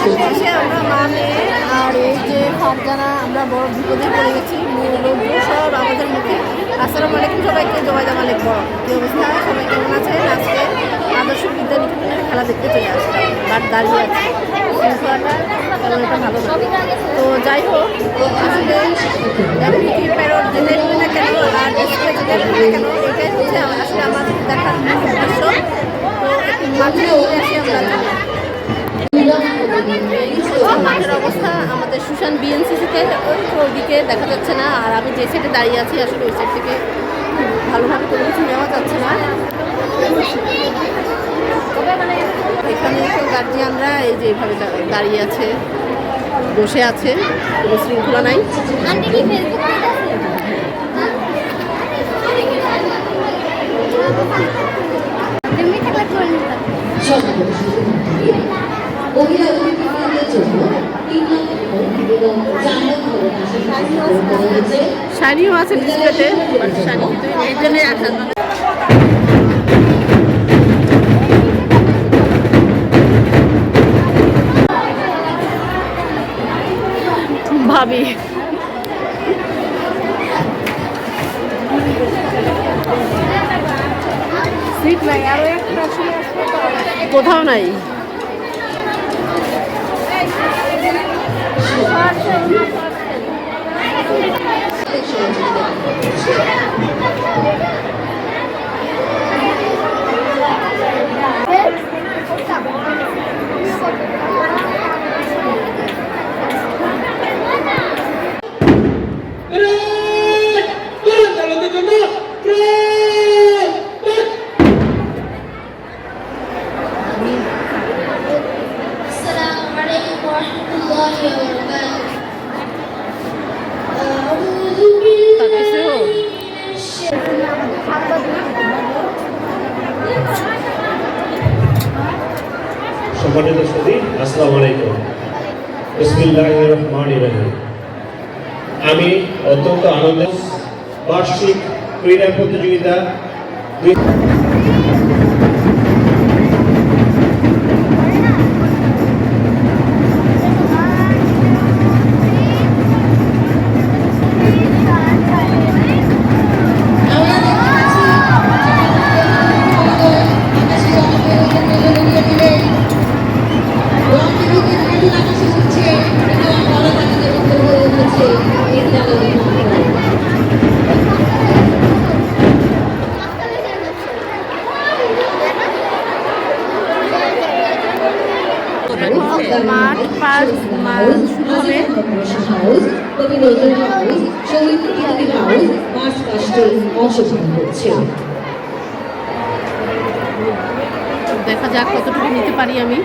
শেষে আমরা মা মেয়ে আর এই যে ফারজানা আমরা বড় বিপদে পড়ে গেছি। লোকজন সব আমাদের মুখে আসসালামু আলাইকুম সবাইকে, জোবাইদা মালিক বড় কী অবস্থা, সবাই কেমন আছেন? আজকে আদর্শ বিদ্যানিকেতনের খেলা দেখতে চলে আসলাম, বাট দাঁড়িয়ে আছে শৃঙ্খলাটা কারণ এটা ভালো লাগে। তো যাই হোক, আসলে কি প্যারট যেটাই বলি না কেন আর ডিসপ্লে যেটাই বলি না কেন, এটাই হচ্ছে আসলে আমাদের দেখার মূল উদ্দেশ্য। তো একটু মাঠে উঠে আসি আমরা। মাঠের অবস্থা আমাদের সুশান বিএনসিসিতে ওইদিকে দেখা যাচ্ছে না, আর আমি যে সাইডে দাঁড়িয়ে আছি আসলে ওই সাইড থেকে ভালোভাবে কোনো কিছু নেওয়া যাচ্ছে না। এখানে গার্জিয়ানরা এই যে এইভাবে দাঁড়িয়ে আছে, বসে আছে, কোনো শৃঙ্খলা নাই। শাড়িও আছে ডিসপ্লেতে, শাড়ি এই জন্য আসা ভাবি সিট নাই, আরো একটা কোথাও নাই। সম্মানিত সুধী, আসসালামু আলাইকুম। বিসমিল্লাহির রহমানির রহিম। আমি অত্যন্ত আনন্দিত বার্ষিক ক্রীড়া প্রতিযোগিতা মাঠ পার শুরু হবে। দেখা যাক কতটুকু নিতে পারি আমি।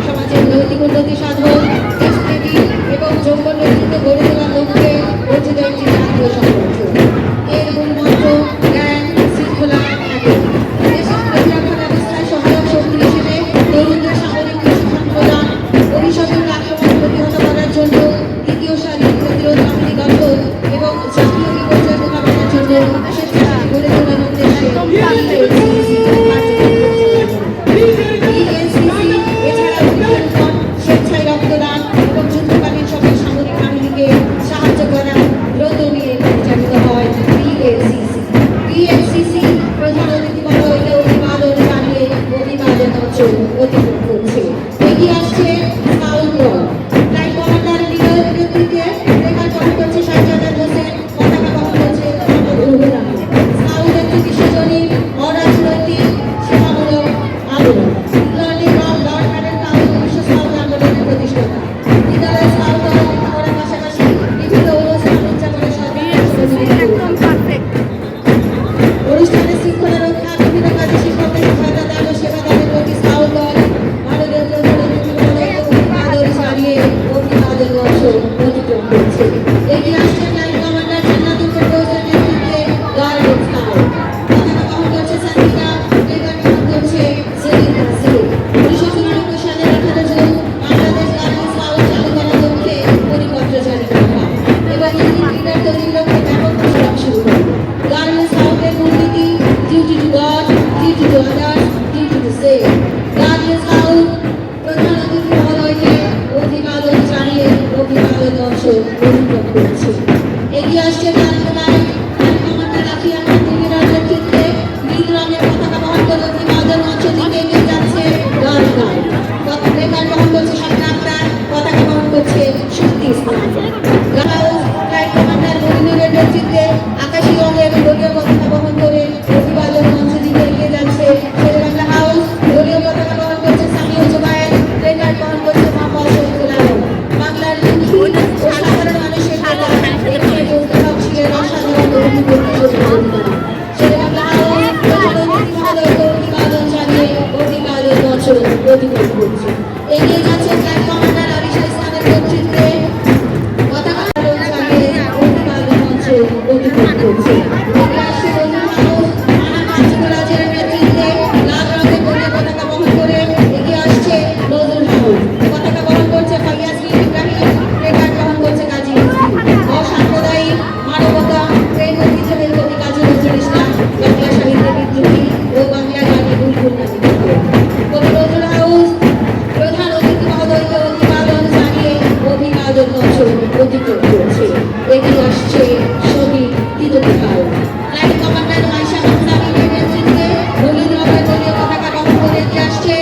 সমাজের নৈতিক উন্নতি সাধন এবং যোগ্য নেতৃত্ব গড়ে তোলার লক্ষ্যে রচিত একটি জাতীয় সংগঠন। এর মূল মন্ত্র জ্ঞান, শৃঙ্খলা, দেশের প্রতিরক্ষা ব্যবস্থায় সহায়ক শক্তি হিসেবে তরুণদের সামরিক প্রশিক্ষণ প্রদান, ভবিষ্যতের আক্রমণ প্রতিহত করার জন্য দ্বিতীয় সারির প্রতিরোধ বাহিনী গঠন এবং জাতীয় বিপর্যয় মোকাবেলার জন্য স্বেচ্ছাসেবী গড়ে তোলার উদ্দেশ্যে স্বেচ্ছায় রক্তদান এবং যুদ্ধকালীন সকল সামরিক বাহিনীকে সাহায্য করা ব্রত নিয়ে পরিচালিত হয় বিএনসিসি। প্রধান অতিথি মহোদয়কে অভিবাদন জানিয়ে অভিবাদন মঞ্চ অতিক্রম করছে। এগিয়ে আসছে স্কাউট দল, ফ্লাইট কমান্ডার লিডার নেতৃত্বে রেখার বহন করছে শাহজাহান হোসেন, পতাকা বহন করছে স্কাউট একটি বিশ্বজনীন অরাজনৈতিক সেবামূলক আন্দোলন। অনুষ্ঠানে শৃঙ্খলা রক্ষা, বিভিন্ন কাজে শিক্ষকদের সহায়তা দান ও সেবা দানের প্রতি স্কাউট দল ভারতীয় গার্মেন্টস হাউস প্রধান অতিথি মহোদয়কে অভিবাদন জানিয়ে অভিবাদন মঞ্চ অভিযোগ করেছে। এগিয়ে আসছে কমান্ডার রাফিয়া মাহমুদের নেতৃত্বে নীল রঙের পতাকা বহন করে অভিবাদন মঞ্চ দিকে এগিয়ে যাচ্ছে লাল গাড়ি। বেকার বহন করছে সামনে আপনার পতাকা বহন করছে শক্তি ইসলাম। ফ্লাইট কমান্ডার মহিনুরের নেতৃত্বে আকাশী রঙের দলীয় পতাকা বহন করে অভিবাদন মঞ্চ দিকে এগিয়ে যাচ্ছে শেরেবাংলা হাউস। দলীয় পতাকা বহন করছে সামিউল জুবায়ের, প্লেকার্ড বহন করছে মোহাম্মদ শহীদুল আলম। বাংলার দুঃখী ও সাধারণ মানুষের নেতা এগিয়ে চলতে হচ্ছিলেন অসাধারণ অভিজ্ঞতা। শেরেবাংলা হাউস প্রধান অতিথি মহোদয়কে অভিবাদন জানিয়ে অভিবাদন মঞ্চ অধিকার করছে। এগিয়ে যাচ্ছে ফ্লাইট কমান্ডার আরিশা ইসলামের নেতৃত্বে পতাকা জানিয়ে অভিবাদন মঞ্চ অধিকার করছে। এগিয়ে আসছে নজরুল হাউস আনাম আজিজুল নেতৃত্বে লাল রঙের দলীয় পতাকা বহন করে এগিয়ে আসছে নজরুল হাউস। পতাকা বহন করছে ফাইয়াজমিন ইব্রাহিম, প্লেকার্ড বহন করছে কাজী নজরুল। অসাম্প্রদায়িক মানবতা প্রেম ঐতিহ্যের কবি কাজী নজরুল ইসলাম বাংলা সাহিত্যের বিদ্রোহী ও বাংলা গানে বুলবুল নামে কবি নজরুল হাউস প্রধান অতিথি মহোদয়কে অভিবাদন জানিয়ে অভিবাদন মঞ্চ অধিকার করেছে। এগিয়ে আসছে শহীদ তিতুমির। ফ্লাইট কমান্ডার মাইশা মুস্তাফিজের নেতৃত্বে হলুদ রঙের দলীয় পতাকা বহন করে এগিয়ে আসছে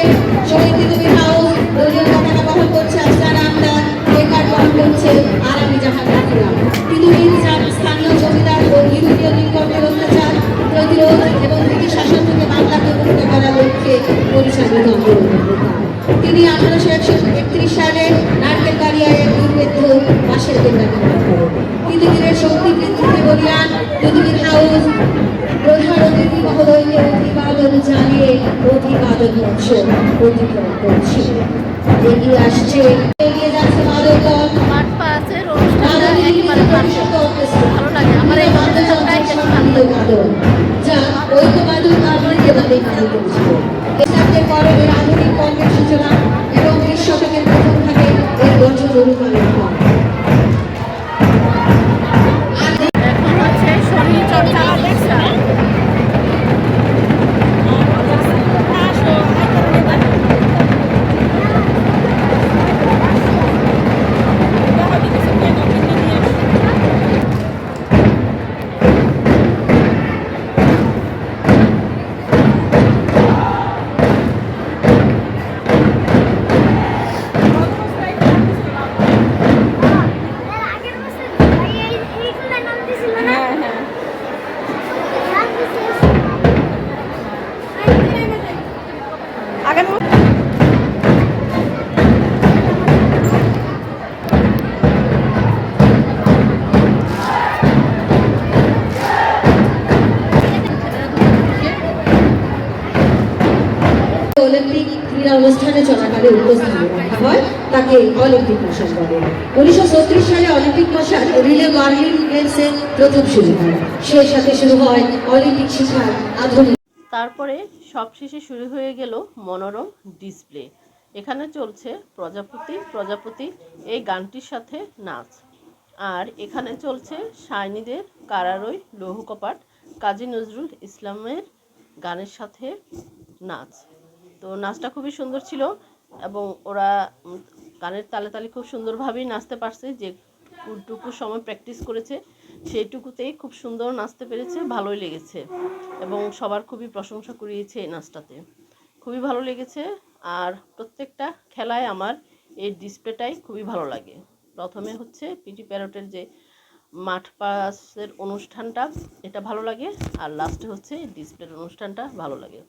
শহীদ তিতুমির হাউস। দলীয় পতাকা বহন করছে আফসানা আক্তার, প্লেকার্ড বহন করছে আরামি জাহান রাফিয়া। তিতুমির স্থানীয় জমিদার ও ইউরোপীয় লিঙ্কনের অত্যাচার প্রতিরোধ এবং ব্রিটিশ শাসন থেকে বাংলাকে মুক্ত করার লক্ষ্যে পরিচালিত আন্দোলনের নেতা। তিনি 1831 সালে নারকেলবাড়িয়ায় দুর্ভেদ্য বাঁশের কেন্দ্র নির্মাণ করেন। তিতুমিরের শক্তি বৃদ্ধিতে বলিয়ান তিতুমির হাউস প্রধান অতিথি মহোদয়কে অভিবাদন জানিয়ে অভিবাদন মঞ্চ অধিগ্রহণ করছে। এগিয়ে আসছে এগিয়ে যাচ্ছে মাদক দল মাঠ পাশের অনুষ্ঠানটা একেবারে পারফেক্ট। ভালো লাগে আমার এই অনুষ্ঠানটাই বেশি ভালো লাগে। যা ঐক্যবাদী আন্দোলনের নারী করেছিল। এর পরে এর আধুনিক কর্মের সূচনা এবং 20 শতকের প্রথম ভাগে এর গঠন অনুপ্রাণিত হয়। এখন হচ্ছে শরীর চর্চা অনুষ্ঠান। হ্যাঁ হ্যাঁ আগামী অলিম্পিক ক্রীড়া অনুষ্ঠানে চলাকালে উপস্থাপন রাখা হয় তাকে অলিম্পিক মশাল বলে। 1936 সালে অলিম্পিক মশাল রিলে গার্লিং গেমসে প্রথম শুরু হয়। সেই সাথে শুরু হয় অলিম্পিক শিক্ষার আধুনিক। তারপরে সবশেষে শুরু হয়ে গেল মনোরম ডিসপ্লে। এখানে চলছে প্রজাপতি প্রজাপতি এই গানটির সাথে নাচ। আর এখানে চলছে সায়নীদের কারারই লৌহ কপাট কাজী নজরুল ইসলামের গানের সাথে নাচ। তো নাচটা খুবই সুন্দর ছিল এবং ওরা গানের তালে তালে খুব সুন্দরভাবেই নাচতে পারছে। যেটুকু সময় প্র্যাকটিস করেছে সেইটুকুতেই খুব সুন্দর নাচতে পেরেছে, ভালোই লেগেছে এবং সবার খুবই প্রশংসা কুড়িয়েছে এই নাচটাতে, খুবই ভালো লেগেছে। আর প্রত্যেকটা খেলায় আমার এই ডিসপ্লেটাই খুবই ভালো লাগে। প্রথমে হচ্ছে পিটি প্যারটের যে মাঠ পাসের অনুষ্ঠানটা এটা ভালো লাগে, আর লাস্টে হচ্ছে ডিসপ্লের অনুষ্ঠানটা ভালো লাগে।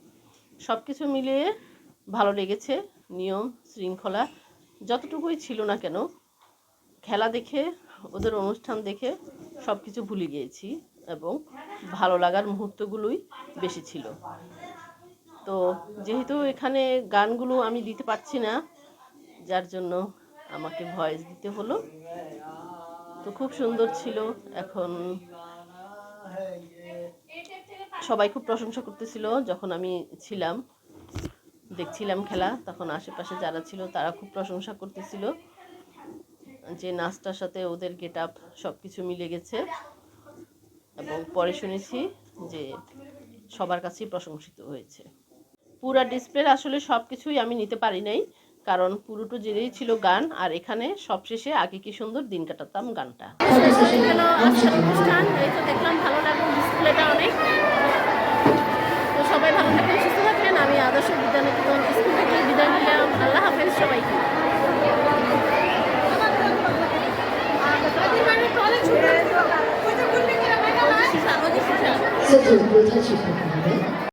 সব কিছু মিলিয়ে ভালো লেগেছে। নিয়ম শৃঙ্খলা যতটুকুই ছিল না কেন, খেলা দেখে ওদের অনুষ্ঠান দেখে সব কিছু ভুলে গিয়েছি এবং ভালো লাগার মুহূর্তগুলোই বেশি ছিল। তো যেহেতু এখানে গানগুলো আমি দিতে পারছি না, যার জন্য আমাকে ভয়েস দিতে হলো। তো খুব সুন্দর ছিল। এখন সবাই খুব প্রশংসা করতেছিল। যখন আমি ছিলাম দেখছিলাম খেলা, তখন আশেপাশে যারা ছিল তারা খুব প্রশংসা করতেছিল যে নাচটার সাথে ওদের গেট আপ সব কিছু মিলে গেছে। এবং পরে শুনেছি যে সবার কাছেই প্রশংসিত হয়েছে। পুরা ডিসপ্লে আসলে সব কিছুই আমি নিতে পারি নাই, কারণ পুরোটো জেরেই ছিল গান, আর এখানে সবশেষে আগে কি সুন্দর দিন কাটাতাম গানটা। ফটো সেশনে হলো অংশ আজকের নেবেন। অনুষ্ঠান, এই তো দেখলাম ভালো লাগলো, ডিসপ্লেটা অনেক। তো সবাই ভালো থাকবেন, সুস্থ থাকবেন। আমি আদর্শ বিদ্যানিকেতন স্কুল থেকে বিদায় নিলাম। আল্লাহ হাফেজ সবাইকে। সচিব প্রধান শিক্ষক মহোদয়।